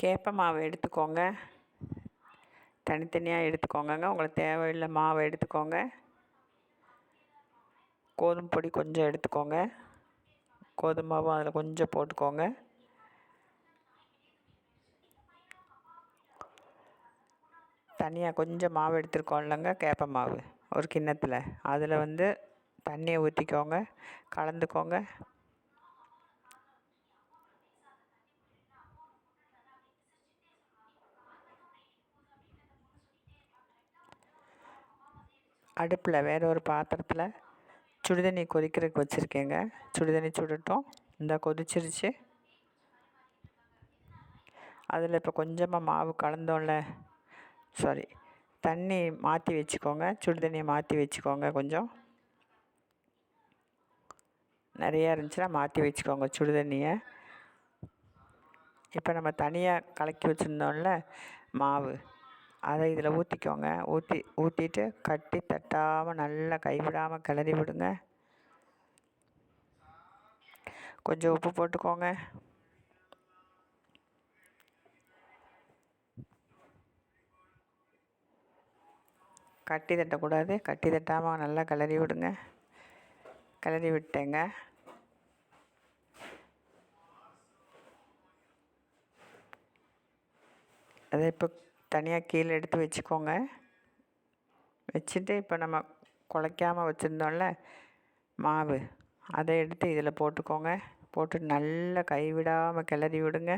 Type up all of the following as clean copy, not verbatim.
கேப்பை மாவு எடுத்துக்கோங்க. தனித்தனியாக எடுத்துக்கோங்கங்க. உங்களுக்கு தேவையில்லை மாவை எடுத்துக்கோங்க. கோதுமை பொடி கொஞ்சம் எடுத்துக்கோங்க. கோதுமை மாவும் அதில் கொஞ்சம் போட்டுக்கோங்க. தனியாக கொஞ்சம் மாவு எடுத்துருக்கோம் இல்லைங்க, கேப்பை மாவு ஒரு கிண்ணத்தில், அதில் தண்ணியை ஊற்றிக்கோங்க, கலந்துக்கோங்க. அடுப்பில் வேறு ஒரு பாத்திரத்தில் சுடுதண்ணி கொதிக்கிறதுக்கு வச்சுருக்கேங்க. சுடுதண்ணி சுடட்டும். இந்த கொதிச்சிருச்சு. அதில் இப்போ கொஞ்சமாக மாவு கலந்தோம்ல, தண்ணி மாற்றி வச்சுக்கோங்க. சுடுதண்ணியை மாற்றி வச்சுக்கோங்க. கொஞ்சம் நிறையா இருந்துச்சுன்னா மாற்றி வச்சுக்கோங்க சுடுதண்ணியை. இப்போ நம்ம தனியாக கலக்கி வச்சுருந்தோம்ல மாவு, அதை இதில் ஊற்றிக்கோங்க. ஊற்றிட்டு கட்டி தட்டாமல் நல்லா கைவிடாமல் கிளறி விடுங்க. கொஞ்சம் உப்பு போட்டுக்கோங்க. கட்டி தட்டக்கூடாது. கட்டி தட்டாமல் நல்லா கிளறி விடுங்க. கிளறி விட்டேங்க. அதை இப்போ தனியாக கீழே எடுத்து வச்சுக்கோங்க. வச்சுட்டு இப்போ நம்ம குழைக்காமல் வச்சுருந்தோம்ல மாவு, அதை எடுத்து இதில் போட்டுக்கோங்க. போட்டு நல்லா கைவிடாமல் கிளறி விடுங்க.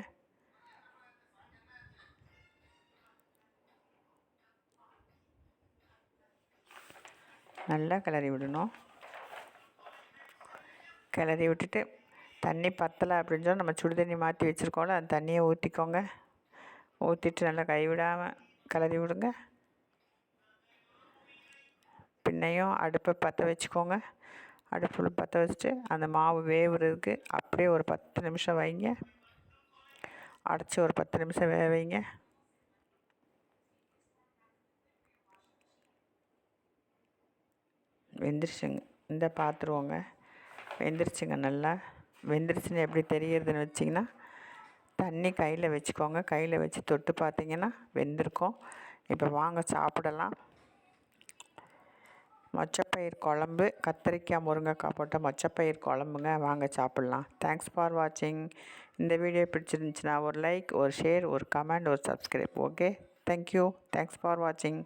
நல்லா கிளறி விடணும். கிளறி விட்டுட்டு தண்ணி பத்தலை அப்படின்னு சொன்னால் நம்ம சுடுதண்ணி மாற்றி வச்சுருக்கோம்ல, அந்த தண்ணியை ஊற்றிக்கோங்க. ஊற்றிட்டு நல்லா கைவிடாமல் கிளறி விடுங்க. பின்னையும் அடுப்பை பற்ற வச்சுக்கோங்க. அடுப்பில் பற்ற வச்சுட்டு அந்த மாவு வேவுறதுக்கு அப்படியே ஒரு 10 நிமிஷம் வைங்க. அடைச்சி ஒரு 10 நிமிஷம் வேக வைங்க. வெந்துருச்சுங்க. இந்த பார்த்துருவோங்க. வெந்துருச்சுங்க. நல்லா வெந்துருச்சுன்னு எப்படி தெரியுறதுன்னு வச்சிங்கன்னா, தண்ணி கையில் வச்சுக்கோங்க. கையில் வச்சு தொட்டு பார்த்தீங்கன்னா வெந்திருக்கும். இப்போ வாங்க சாப்பிடலாம். மொச்சப்பயிர் குழம்பு, கத்திரிக்காய் முருங்கைக்காய் போட்ட மொச்சப்பயிர் குழம்புங்க. வாங்க சாப்பிட்லாம். தேங்க்ஸ் ஃபார் வாட்சிங். இந்த வீடியோ பிடிச்சிருந்துச்சுன்னா ஒரு லைக், ஒரு ஷேர், ஒரு கமெண்ட், ஒரு subscribe. Okay, thank you. Thanks for வாட்சிங்.